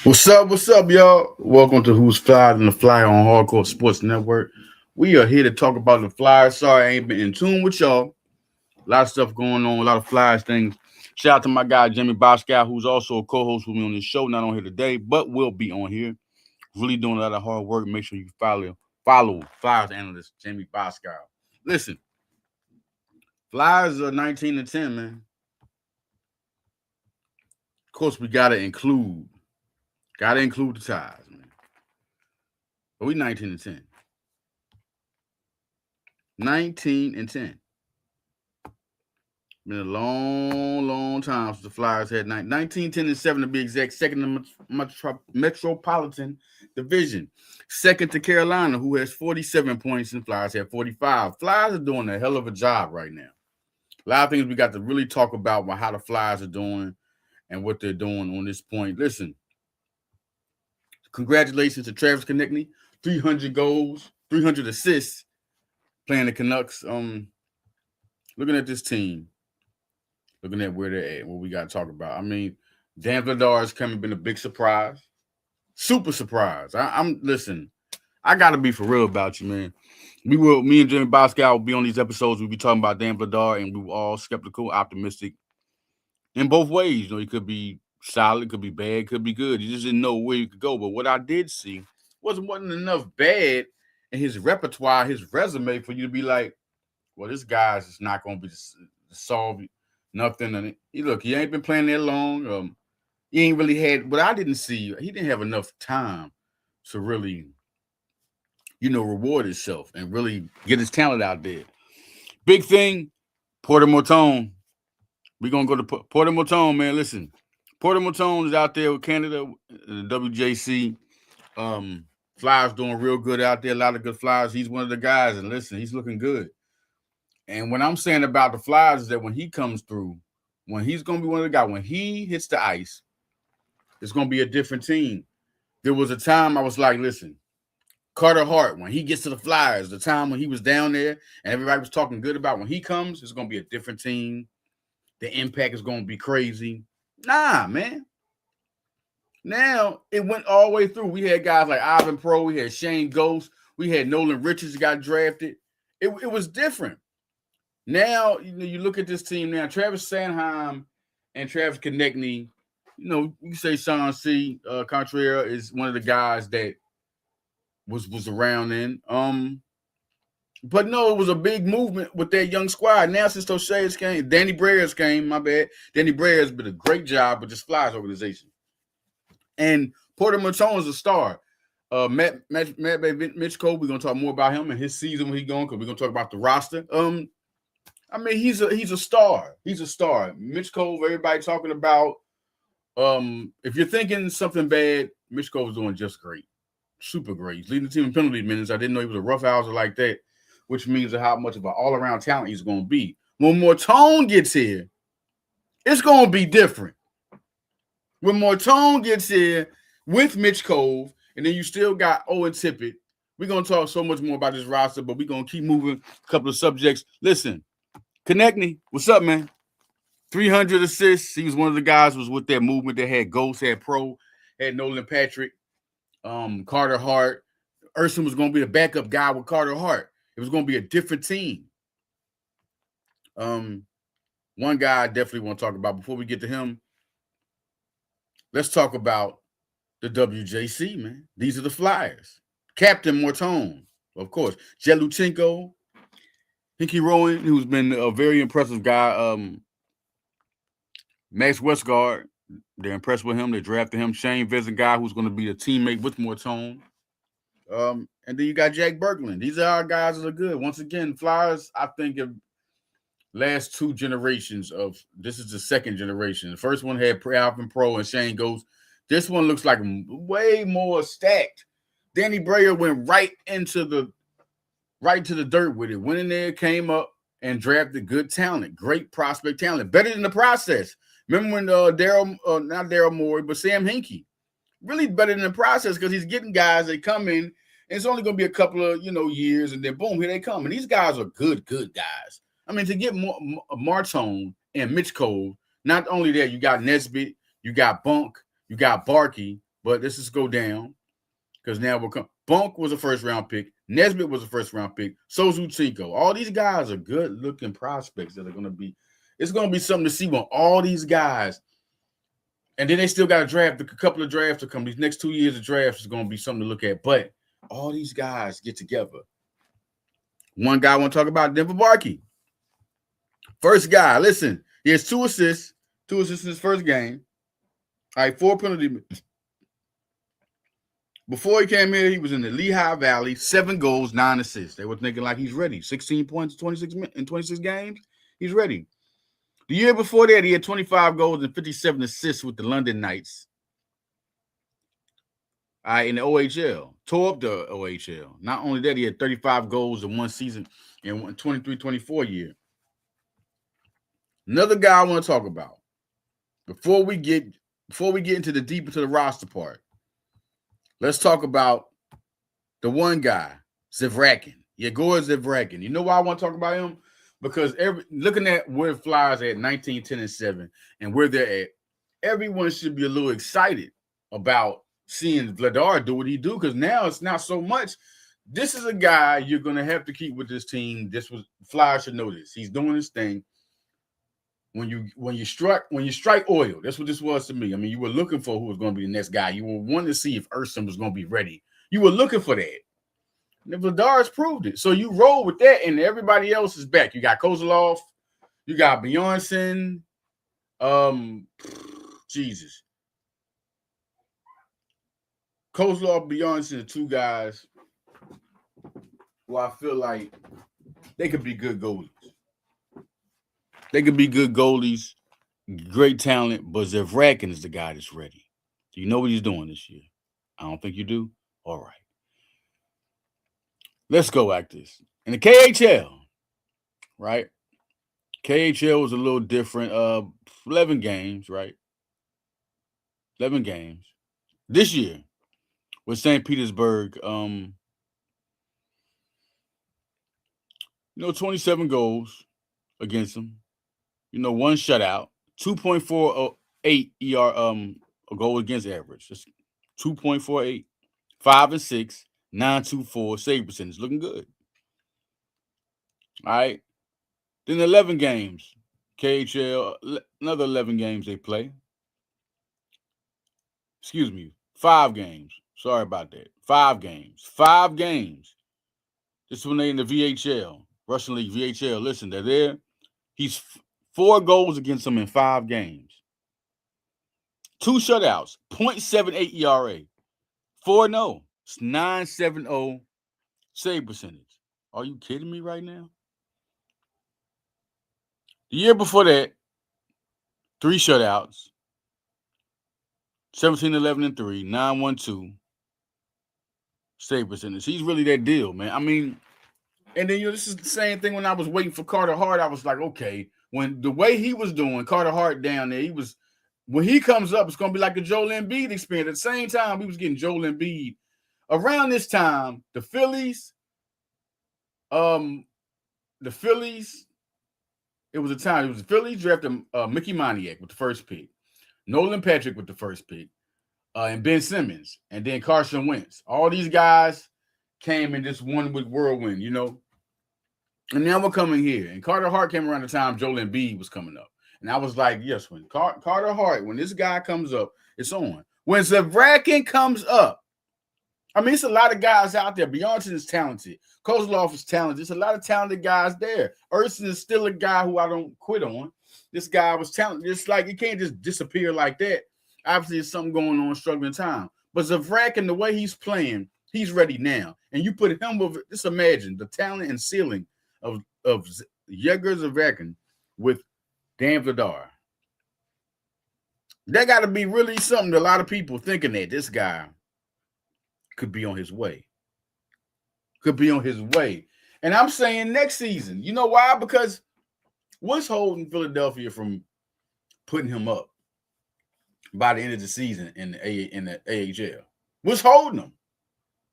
What's up, y'all? Welcome to Who's Fly and the Fly on Hardcore Sports Network. We are here to talk about the Flyers. Sorry, I ain't been in tune with y'all. A lot of stuff going on, a lot of Flyers things. Shout out to my guy, Jimmy Boscow, who's also a co-host with me on this show. Not on here today, but will be on here. Really doing a lot of hard work. Make sure you follow Flyers analyst Jimmy Boscow. Listen, Flyers are 19 and 10, man. Of course, we gotta include the ties, man. But we 19 and 10. 19 and 10. Been a long time since the Flyers had 19, 10, and 7 to be exact. Second in the Metropolitan Division. Second to Carolina, who has 47 points, and Flyers have 45. Flyers are doing a hell of a job right now. A lot of things we got to really talk about how the Flyers are doing and what they're doing on this point. Listen, congratulations to Travis Konechny. 300 goals, 300 assists playing the Canucks. Looking at this team, looking at where they're at, what we got to talk about. I mean, Dan Vladar has been a big surprise. Super surprise. Listen, I got to be for real about you, man. Me and Jimmy Boscow will be on these episodes. We'll be talking about Dan Vladar, and we were all skeptical, optimistic in both ways. You know, he could be solid, could be bad, could be good. You just didn't know where you could go. But what I did see wasn't enough bad in his repertoire, his resume for you to be like, well, this guy's just not going to be solve nothing. And he ain't been playing that long. He ain't really had, but I didn't see, he didn't have enough time to really, reward himself and really get his talent out there. Big thing, Porter Mortone. We're going to go to Porter Mortone, man. Listen, Porter Mortone is out there with Canada, the WJC. Flyers doing real good out there. A lot of good Flyers. He's one of the guys, and listen, he's looking good. And what I'm saying about the Flyers is that when he comes through, when he's going to be one of the guys, when he hits the ice, it's going to be a different team. There was a time I was like, listen, Carter Hart, when he gets to the Flyers, the time when he was down there and everybody was talking good about when he comes, it's going to be a different team. The impact is going to be crazy. Nah, man. Now, it went all the way through. We had guys like Ivan Pro. We had Shane Ghost. We had Nolan Richards got drafted. It was different. Now, you look at this team now. Travis Sanheim and Travis Konechny, you say Sean C. Contreras is one of the guys that was around then. But no, it was a big movement with that young squad. Now, since those shades came, Danny Breyers came, my bad. Danny Breyers did a great job with this Flyers organization. And Porter Mortone is a star. Matt Mitchko, we're going to talk more about him and his season when he's going, because we're going to talk about the roster. He's a star. He's a star. Mitch Cove, everybody talking about. If you're thinking something bad, Mitch Cove is doing just great. Super great. He's leading the team in penalty minutes. I didn't know he was a roughhouser like that, which means how much of an all-around talent he's going to be. When Mortone gets here, it's going to be different. When Mortone gets here with Mitch Cove, and then you still got Owen Tippett, we're going to talk so much more about this roster, but we're going to keep moving a couple of subjects. Listen, Konechny, what's up, man? 300 assists. He was one of the guys who was with that movement that had Ghost, had Pro, had Nolan Patrick, Carter Hart. Urson was going to be the backup guy with Carter Hart. It was going to be a different team. One guy I definitely want to talk about before we get to him. Let's talk about the WJC, man. These are the Flyers. Captain Mortone, of course. Jeluchenko, Hinky Rowan, who's been a very impressive guy. Max Westgard, they're impressed with him. They drafted him. Shane Vincent, guy who's going to be a teammate with Mortone. And then you got Jack Berglund. These are our guys that are good. Once again, Flyers, I think, have last two generations of – this is the second generation. The first one had Alvin Pro and Shane Ghost. This one looks like way more stacked. Danny Breyer went right to the dirt with it. Went in there, came up, and drafted good talent, great prospect talent, better than the process. Remember when not Daryl Morey, but Sam Hinkie, really better than the process, because he's getting guys that come in, and it's only going to be a couple of years, and then boom, here they come. And these guys are good guys. I mean, to get Mortone and Mitch Cole, not only that, you got Nesbitt, you got Bunk, you got Barkey, but let's just go down because now we'll come. Bunk was a first-round pick. Nesbitt was a first-round pick. Sozu Chico. All these guys are good-looking prospects that are going to be – it's going to be something to see when all these guys – and then they still got to draft. A couple of drafts to come. These next 2 years of drafts is going to be something to look at. But all these guys get together. One guy I want to talk about, Denver Barkey. First guy, listen, he has 2 assists. 2 assists in his first game. All right, 4 penalties. Before he came here, he was in the Lehigh Valley, 7 goals, 9 assists. They were thinking like he's ready. 16 points in 26 games. He's ready. The year before that, he had 25 goals and 57 assists with the London Knights. All right, in the OHL. Tore up the OHL. Not only that, he had 35 goals in one season in 23-24 year. Another guy I want to talk about before we get into the deep into the roster part. Let's talk about the one guy, Zvaragin, Yegor Zvaragin. You know why I want to talk about him? Because looking at where Flyers at 19, 10, and 7 and where they're at, everyone should be a little excited about seeing Vladar do what he do, because now it's not so much. This is a guy you're going to have to keep with this team. Flyers should know this. He's doing his thing. When you strike oil, that's what this was to me. I mean, you were looking for who was going to be the next guy. You were wanting to see if Erson was going to be ready. You were looking for that. And Vladar's proved it. So you roll with that, and everybody else is back. You got Kozlov, you got Bjornsson, Jesus. Kozlov, Bjornsson are 2 guys who I feel like they could be good goalies. They could be good goalies, great talent, but Zvaragin is the guy that's ready. Do you know what he's doing this year? I don't think you do. All right. Let's go like this. In the KHL, right? KHL was a little different. 11 games, right? 11 games. This year with St. Petersburg, 27 goals against them. 1 shutout, 2.48 ER a goal against average. Just 2.48, 5 and 6, 9.24 save percentage. Looking good. All right. Then 11 games. KHL, another 11 games they play. Excuse me, 5 games. Sorry about that. 5 games. 5 games. This is when they're in the VHL, Russian League VHL. Listen, they're there. He's 4 goals against them in 5 games. 2 shutouts, 0.78 ERA. 4-0. It's 9.70 save percentage. Are you kidding me right now? The year before that, 3 shutouts, 17-11-3, 9.12 save percentage. He's really that deal, man. I mean, and then this is the same thing when I was waiting for Carter Hart. I was like, okay, when the way he was doing, Carter Hart down there, when he comes up, it's going to be like the Joel Embiid experience. At the same time, we was getting Joel Embiid. Around this time, the Phillies, it was the Phillies drafted Mickey Moniak with the first pick, Nolan Patrick with the first pick, and Ben Simmons, and then Carson Wentz. All these guys came in this one with whirlwind, And now we're coming here. And Carter Hart came around the time Joel Embiid was coming up. And I was like, yes, when Carter Hart, when this guy comes up, it's on. When Zvaragin comes up, I mean, it's a lot of guys out there. Bjornsson is talented. Kozlov is talented. There's a lot of talented guys there. Erson is still a guy who I don't quit on. This guy was talented. It's like, it can't just disappear like that. Obviously, there's something going on, struggling time. But Zvaragin, the way he's playing, he's ready now. And you put him with, just imagine the talent and ceiling of Yegor Zvaragin with Dan Vladar. That got to be really something to a lot of people thinking that this guy could be on his way. Could be on his way. And I'm saying next season. You know why? Because what's holding Philadelphia from putting him up by the end of the season in the AHL? What's holding them?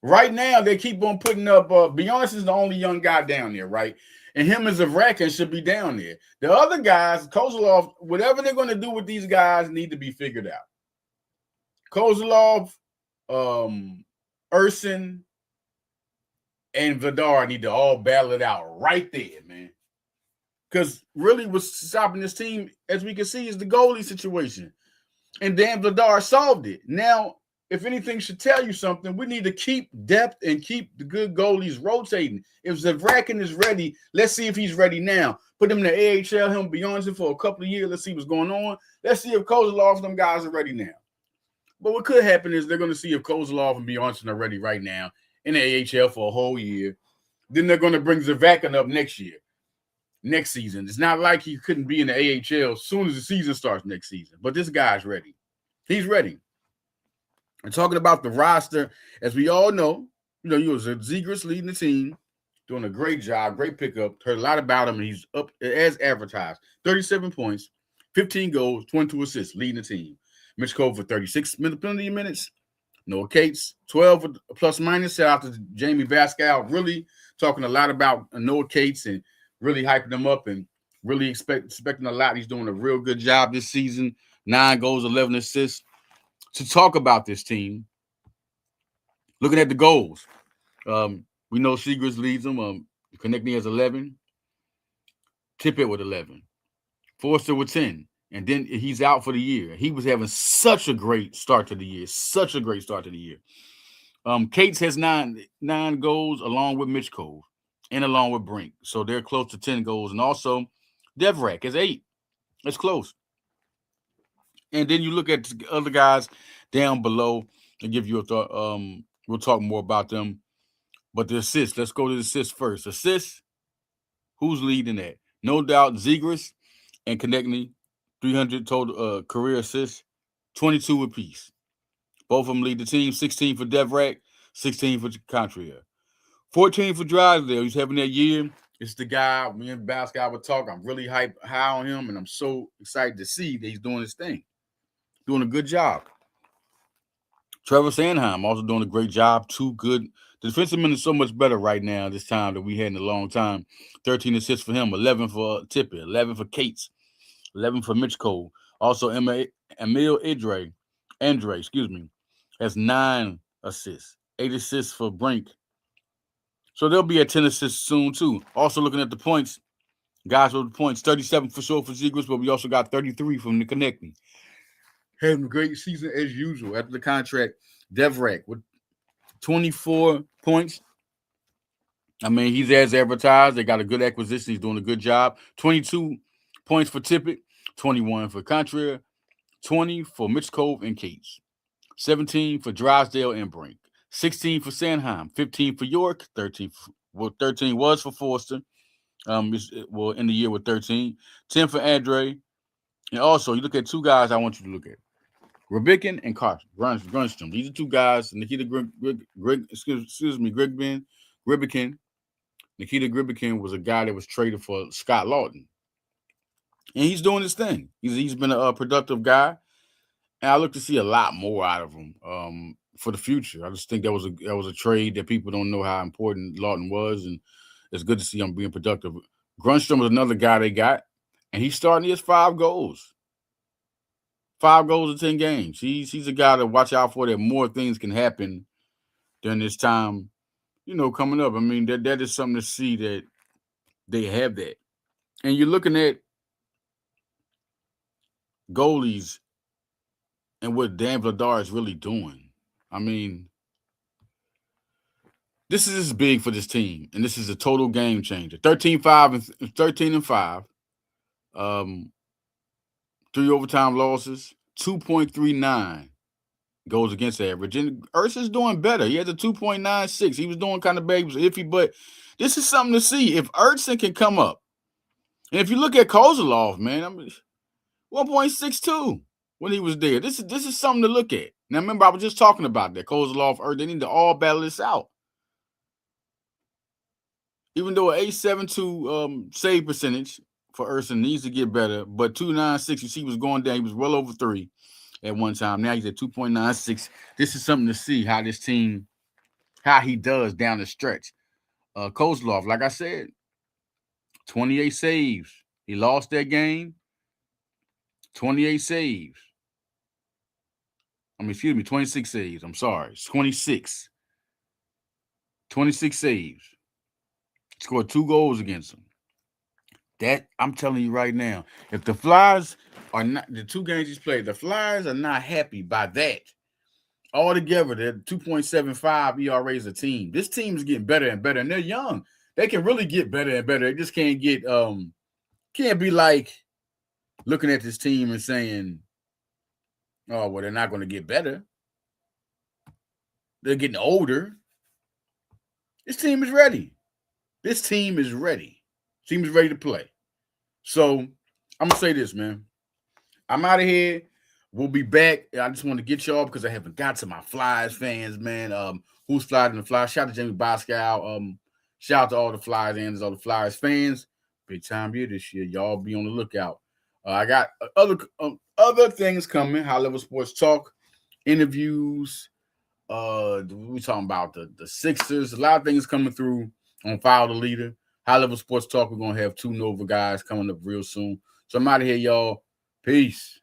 Right now, they keep on putting up. Beyonce's the only young guy down there, right? And him as a Zvaragin should be down there. The other guys, Kozlov, whatever they're going to do with these guys need to be figured out. Kozlov, Urson and Vladar need to all battle it out right there, man. Because really what's stopping this team, as we can see, is the goalie situation. And Dan Vladar solved it. Now, if anything should tell you something, we need to keep depth and keep the good goalies rotating. If Zvaragin is ready, let's see if he's ready now. Put him in the AHL, him Beyonce for a couple of years. Let's see what's going on. Let's see if Kozlov and them guys are ready now. But what could happen is they're going to see if Kozlov and Beyonce are ready right now in the AHL for a whole year. Then they're going to bring Zvaragin up next season. It's not like he couldn't be in the AHL as soon as the season starts next season. But this guy's ready. He's ready. And talking about the roster, as we all know, you was Zegras leading the team, doing a great job, great pickup. Heard a lot about him, and he's up as advertised. 37 points, 15 goals, 22 assists, leading the team. Mitch Cole for 36 penalty minutes. Noah Cates, 12 plus minus. Shout out to Jamie Bascal. Really talking a lot about Noah Cates and really hyping him up and really expecting a lot. He's doing a real good job this season. 9 goals, 11 assists. To talk about this team, looking at the goals, we know Zegras leads them. Konechny has 11. Tippett with 11. Forster with 10. And then he's out for the year. He was having such a great start to the year. Cates has nine goals along with Mitch Cole and along with Brink. So they're close to 10 goals. And also, Devrak has 8. That's close. And then you look at the other guys down below and give you a thought. We'll talk more about them. But the assists, let's go to the assists first. Assists, who's leading that? No doubt Zegras and Konechny, 300 total career assists, 22 apiece. Both of them lead the team. 16 for Devrak, 16 for Contreras. 14 for Drysdale. He's having that year. It's the guy, me and Bascal would talk. I'm really high on him, and I'm so excited to see that he's doing his thing. Doing a good job. Trevor Zegras also doing a great job. Too good. The defenseman is so much better right now this time than we had in a long time. 13 assists for him, 11 for Tippett, 11 for Cates, 11 for Mitch Cole. Also, Emil Andre, has 9 assists, 8 assists for Brink. So they'll be at 10 assists soon, too. Also looking at the points, guys with the points, 37 for sure for Zegras, but we also got 33 from the Konechny. Having a great season as usual after the contract. Devrak with 24 points. I mean, he's as advertised. They got a good acquisition. He's doing a good job. 22 points for Tippett, 21 for Contreras, 20 for Mitch Cove and Cates, 17 for Drysdale and Brink, 16 for Sanheim, 15 for York, 13 was for Forster. In the year with 13, 10 for Andre. And also, you look at 2 guys I want you to look at. Rybickin and Grunstrom. These are 2 guys. Nikita Rybickin. Nikita Rybickin was a guy that was traded for Scott Lawton. And he's doing his thing. He's been a productive guy. And I look to see a lot more out of him for the future. I just think that was a trade that people don't know how important Lawton was. And it's good to see him being productive. Grunstrom was another guy they got. And he's starting his 5 goals. 5 goals in 10 games. He's a guy to watch out for, that more things can happen during this time, coming up. I mean, that is something to see that they have that. And you're looking at goalies and what Dan Vladar is really doing. I mean, this is big for this team, and this is a total game changer. 13-5. 3 overtime losses, 2.39 goals against average. And Ursa's doing better. He has a 2.96. He was doing kind of bad. He was iffy, but this is something to see. If Ursa can come up, and if you look at Kozlov, man, 1.62 when he was there. This is something to look at. Now, remember, I was just talking about that. Kozlov, they need to all battle this out. Even though an 8.72 save percentage for Ursa needs to get better, but 2.96, you see, he was going down. He was well over 3 at one time. Now he's at 2.96. This is something to see how this team, how he does down the stretch. Kozlov, like I said, 28 saves. He lost that game. 28 saves. 26 saves. I'm sorry. It's 26. 26 saves. Scored 2 goals against them. That, I'm telling you right now, if the Flyers are not, the 2 games he's played, the Flyers are not happy by that. Altogether, they're 2.75 ERA as a team. This team is getting better and better, and they're young. They can really get better and better. They just can't get, can't be like looking at this team and saying, oh, well, they're not going to get better. They're getting older. This team is ready. This team is ready. Team is ready to play. So I'm going to say this, man. I'm out of here. We'll be back. I just want to get y'all because I haven't got to my Flyers fans, man. Who's Flyers in the Flyers? Shout out to Jamie Boscow. Shout out to all the Flyers and all the Flyers fans. Big time year this year. Y'all be on the lookout. I got other things coming. High Level Sports Talk, interviews. We talking about the Sixers. A lot of things coming through on Follow the Leader. High Level Sports Talk. We're gonna have 2 Nova guys coming up real soon. So I'm out of here, y'all. Peace.